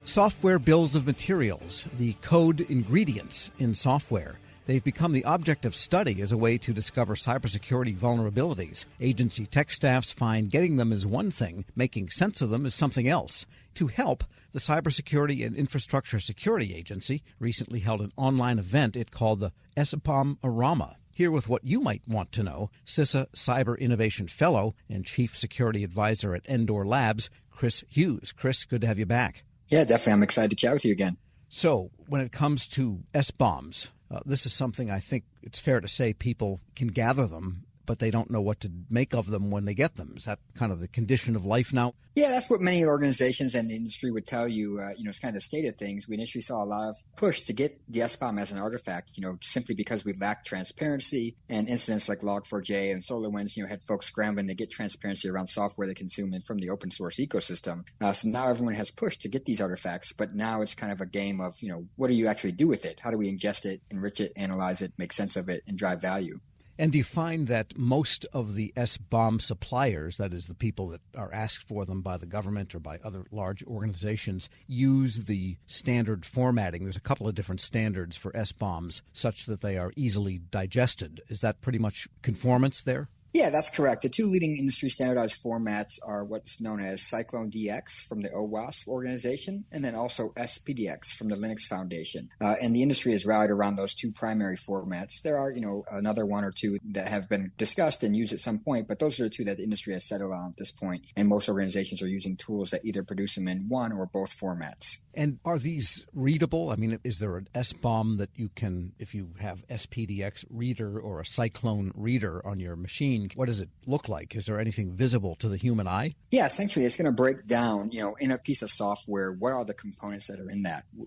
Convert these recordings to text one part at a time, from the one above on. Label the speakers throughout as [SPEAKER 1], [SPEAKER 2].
[SPEAKER 1] Software bills of materials, the code ingredients in software. They've become the object of study as a way to discover cybersecurity vulnerabilities. Agency tech staffs find getting them is one thing, making sense of them is something else. To help, the Cybersecurity and Infrastructure Security Agency recently held an online event it called the SBOM-a-Rama. Here with what you might want to know, CISA Cyber Innovation Fellow and Chief Security Advisor at Endor Labs, Chris Hughes. Chris, good to have you back.
[SPEAKER 2] Yeah, definitely. I'm excited to chat with you again.
[SPEAKER 1] So when it comes to SBOMs, this is something I think it's fair to say people can gather them, but they don't know what to make of them when they get them. Is that kind of the condition of life now?
[SPEAKER 2] Yeah, that's what many organizations and the industry would tell you. It's kind of the state of things. We initially saw a lot of push to get the SBOM as an artifact, simply because we lacked transparency, and incidents like Log4j and SolarWinds, had folks scrambling to get transparency around software they consume from the open source ecosystem. So now everyone has pushed to get these artifacts, but now it's kind of a game of, what do you actually do with it? How do we ingest it, enrich it, analyze it, make sense of it, and drive value?
[SPEAKER 1] And do you find that most of the SBOM suppliers, that is the people that are asked for them by the government or by other large organizations, use the standard formatting? There's a couple of different standards for SBOMs such that they are easily digested. Is that pretty much conformance there?
[SPEAKER 2] Yeah, that's correct. The two leading industry standardized formats are what's known as Cyclone DX from the OWASP organization, and then also SPDX from the Linux Foundation. And the industry is rallied around those two primary formats. There are, another one or two that have been discussed and used at some point, but those are the two that the industry has settled on at this point. And most organizations are using tools that either produce them in one or both formats.
[SPEAKER 1] And are these readable? I mean, is there an SBOM that you can, if you have SPDX reader or a Cyclone reader on your machine, what does it look like? Is there anything visible to the human eye?
[SPEAKER 2] Yeah, essentially it's going to break down, in a piece of software, what are the components that are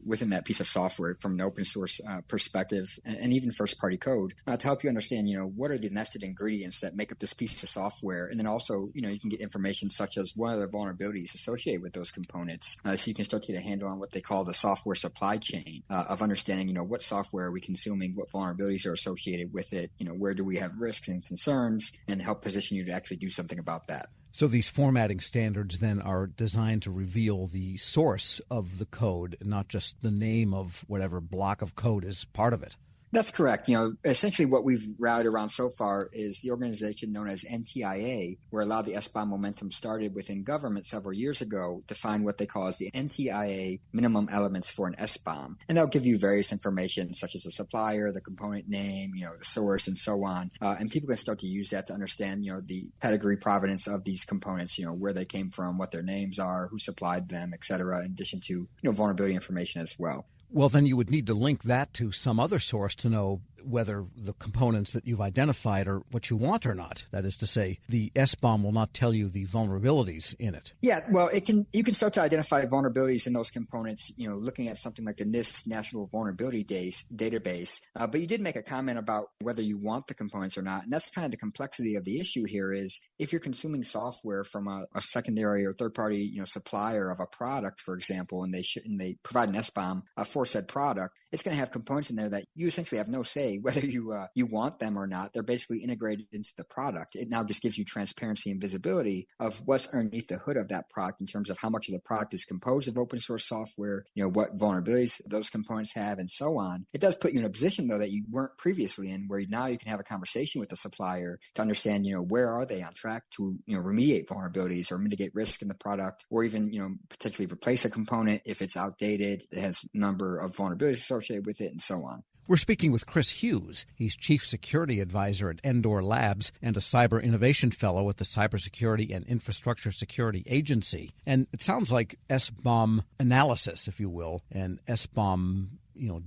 [SPEAKER 2] within that piece of software from an open source perspective and even first party code to help you understand, what are the nested ingredients that make up this piece of software. And then also, you can get information such as what are the vulnerabilities associated with those components. So you can start to get a handle on what they call the software supply chain of understanding, what software are we consuming, what vulnerabilities are associated with it, where do we have risks and concerns, and help position you to actually do something about that.
[SPEAKER 1] So these formatting standards then are designed to reveal the source of the code, not just the name of whatever block of code is part of it.
[SPEAKER 2] That's correct. Essentially what we've rallied around so far is the organization known as NTIA, where a lot of the SBOM momentum started within government several years ago, to find what they call as the NTIA minimum elements for an SBOM. And they'll give you various information such as the supplier, the component name, the source, and so on. And people can start to use that to understand, the pedigree provenance of these components, where they came from, what their names are, who supplied them, et cetera, in addition to, vulnerability information as well.
[SPEAKER 1] Well, then you would need to link that to some other source to know whether the components that you've identified are what you want or not. That is to say, the SBOM will not tell you the vulnerabilities in it.
[SPEAKER 2] Yeah, well, you can start to identify vulnerabilities in those components, looking at something like the NIST National Vulnerability Database. But you did make a comment about whether you want the components or not. And that's kind of the complexity of the issue here is if you're consuming software from a secondary or third-party, supplier of a product, for example, and they provide an SBOM for said product, it's going to have components in there that you essentially have no say whether you want them or not. They're basically integrated into the product. It now just gives you transparency and visibility of what's underneath the hood of that product in terms of how much of the product is composed of open source software, what vulnerabilities those components have, and so on. It does put you in a position, though, that you weren't previously in, where now you can have a conversation with the supplier to understand, where are they on track to, remediate vulnerabilities or mitigate risk in the product, or even, potentially replace a component if it's outdated, it has a number of vulnerabilities associated with it, and so on.
[SPEAKER 1] We're speaking with Chris Hughes. He's Chief Security Advisor at Endor Labs and a Cyber Innovation Fellow at the Cybersecurity and Infrastructure Security Agency. And it sounds like SBOM analysis, if you will, and SBOM,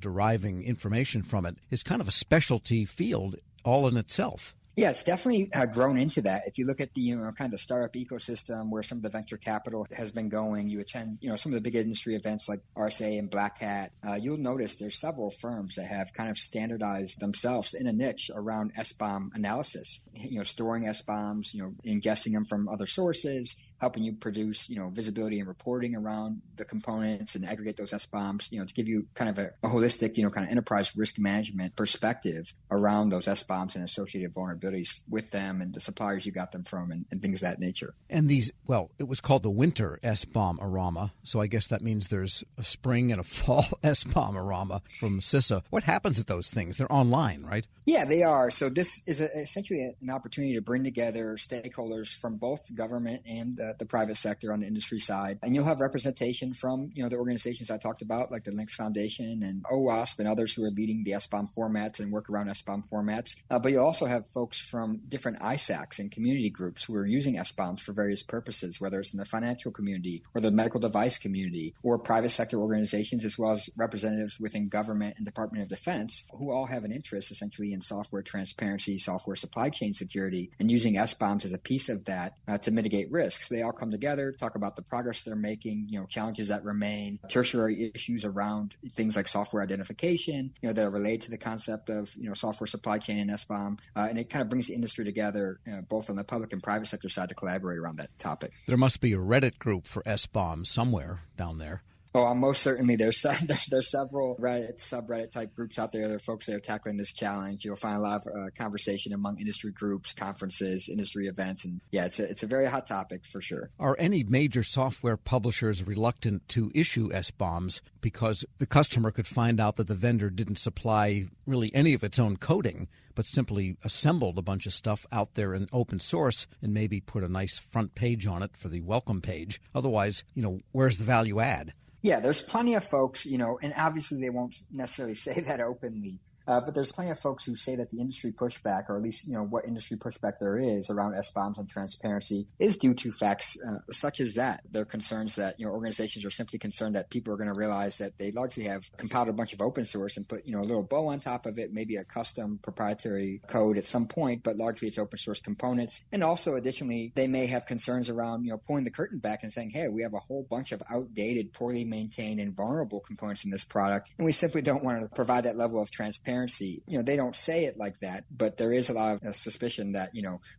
[SPEAKER 1] deriving information from it is kind of a specialty field all in itself.
[SPEAKER 2] Yeah, it's definitely grown into that. If you look at the kind of startup ecosystem where some of the venture capital has been going, you attend some of the big industry events like RSA and Black Hat, you'll notice there's several firms that have kind of standardized themselves in a niche around SBOM analysis. Storing SBOMs, ingesting them from other sources, helping you produce, visibility and reporting around the components and aggregate those SBOMs, to give you kind of a holistic, kind of enterprise risk management perspective around those SBOMs and associated vulnerabilities with them and the suppliers you got them from and things of that nature.
[SPEAKER 1] And these, it was called the winter SBOM-a-Rama, so I guess that means there's a spring and a fall SBOM-a-Rama from CISA. What happens at those things? They're online, right?
[SPEAKER 2] Yeah, they are. So this is essentially an opportunity to bring together stakeholders from both government and the private sector on the industry side. And you'll have representation from, the organizations I talked about, like the Linux Foundation and OWASP and others who are leading the SBOM formats and work around SBOM formats. But you'll also have folks from different ISACs and community groups who are using SBOMs for various purposes, whether it's in the financial community or the medical device community or private sector organizations, as well as representatives within government and Department of Defense, who all have an interest essentially in software transparency, software supply chain security, and using SBOMs as a piece of that to mitigate risks. They all come together, talk about the progress they're making, challenges that remain, tertiary issues around things like software identification, that are related to the concept of, software supply chain and SBOM. And it kind of brings the industry together, both on the public and private sector side, to collaborate around that topic.
[SPEAKER 1] There must be a Reddit group for SBOM somewhere down there.
[SPEAKER 2] Oh, most certainly. There's several Reddit, subreddit type groups out there. There are folks that are tackling this challenge. You'll find a lot of conversation among industry groups, conferences, industry events, and it's a very hot topic for sure.
[SPEAKER 1] Are any major software publishers reluctant to issue SBOMs because the customer could find out that the vendor didn't supply really any of its own coding, but simply assembled a bunch of stuff out there in open source and maybe put a nice front page on it for the welcome page? Otherwise, where's the value add?
[SPEAKER 2] Yeah, there's plenty of folks, and obviously they won't necessarily say that openly. But there's plenty of folks who say that the industry pushback, or at least, what industry pushback there is around SBOMs and transparency, is due to facts such as that. There are concerns that, organizations are simply concerned that people are going to realize that they largely have compiled a bunch of open source and put, a little bow on top of it, maybe a custom proprietary code at some point, but largely it's open source components. And also, additionally, they may have concerns around, pulling the curtain back and saying, hey, we have a whole bunch of outdated, poorly maintained, and vulnerable components in this product, and we simply don't want to provide that level of transparency. They don't say it like that, but there is a lot of suspicion that,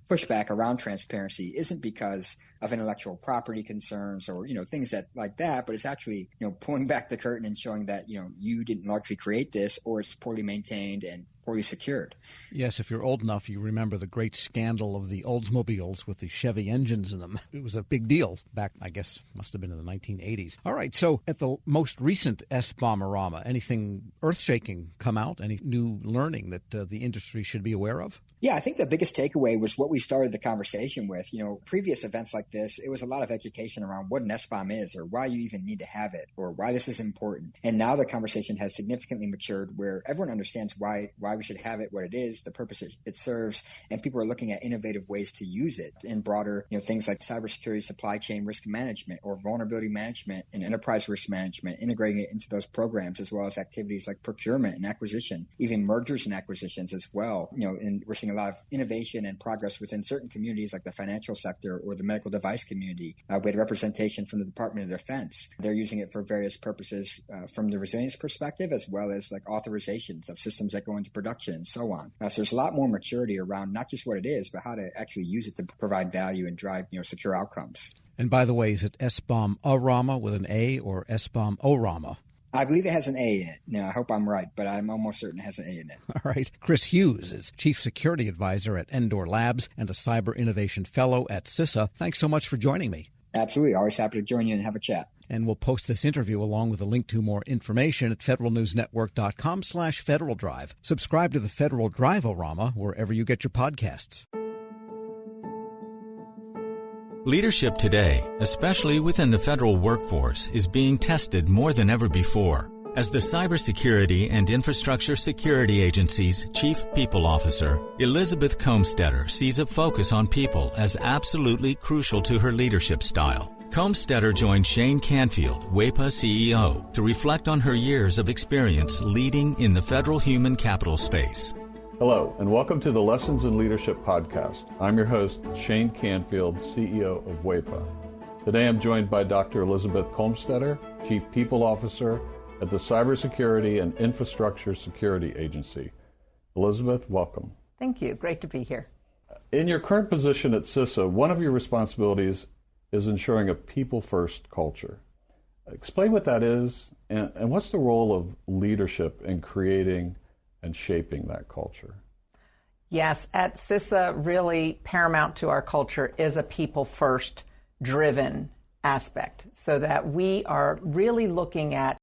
[SPEAKER 2] pushback around transparency isn't because of intellectual property concerns or, things that like that, but it's actually, pulling back the curtain and showing that, you didn't largely create this, or it's poorly maintained and poorly secured.
[SPEAKER 1] Yes, if you're old enough, you remember the great scandal of the Oldsmobiles with the Chevy engines in them. It was a big deal back, I guess, must have been in the 1980s. All right, so at the most recent SBOM-a-Rama, anything earth-shaking come out? Any new learning that the industry should be aware of?
[SPEAKER 2] Yeah, I think the biggest takeaway was what we started the conversation with. Previous events like this, it was a lot of education around what an SBOM is, or why you even need to have it, or why this is important. And now the conversation has significantly matured, where everyone understands why we should have it, what it is, the purpose it serves, and people are looking at innovative ways to use it in broader, things like cybersecurity, supply chain risk management, or vulnerability management and enterprise risk management, integrating it into those programs, as well as activities like procurement and acquisition, even mergers and acquisitions as well. And we're seeing a lot of innovation and progress within certain communities like the financial sector or the medical device community. We had representation from the Department of Defense. They're using it for various purposes from the resilience perspective, as well as like authorizations of systems that go into production and so on. So there's a lot more maturity around not just what it is, but how to actually use it to provide value and drive, secure outcomes.
[SPEAKER 1] And by the way, is it SBOM-a-Rama with an A or SBOM-o-Rama?
[SPEAKER 2] I believe it has an A in it. Now, I hope I'm right, but I'm almost certain it has an A in it.
[SPEAKER 1] All right. Chris Hughes is Chief Security Advisor at Endor Labs and a Cyber Innovation Fellow at CISA. Thanks so much for joining me.
[SPEAKER 2] Absolutely. Always happy to join you and have a chat.
[SPEAKER 1] And we'll post this interview along with a link to more information at federalnewsnetwork.com/Federal Drive. Subscribe to the Federal Drive-O-Rama wherever you get your podcasts.
[SPEAKER 3] Leadership today, especially within the federal workforce, is being tested more than ever before. As the Cybersecurity and Infrastructure Security Agency's Chief People Officer, Elizabeth Comstetter sees a focus on people as absolutely crucial to her leadership style. Comstetter joined Shane Canfield, WEPA CEO, to reflect on her years of experience leading in the federal human capital space.
[SPEAKER 4] Hello, and welcome to the Lessons in Leadership podcast. I'm your host, Shane Canfield, CEO of WEPA. Today I'm joined by Dr. Elizabeth Comstetter, Chief People Officer at the Cybersecurity and Infrastructure Security Agency. Elizabeth, welcome.
[SPEAKER 5] Thank you. Great to be here.
[SPEAKER 4] In your current position at CISA, one of your responsibilities is ensuring a people-first culture. Explain what that is, and what's the role of leadership in creating and shaping that culture?
[SPEAKER 5] Yes, at CISA, really paramount to our culture is a people-first driven aspect, so that we are really looking at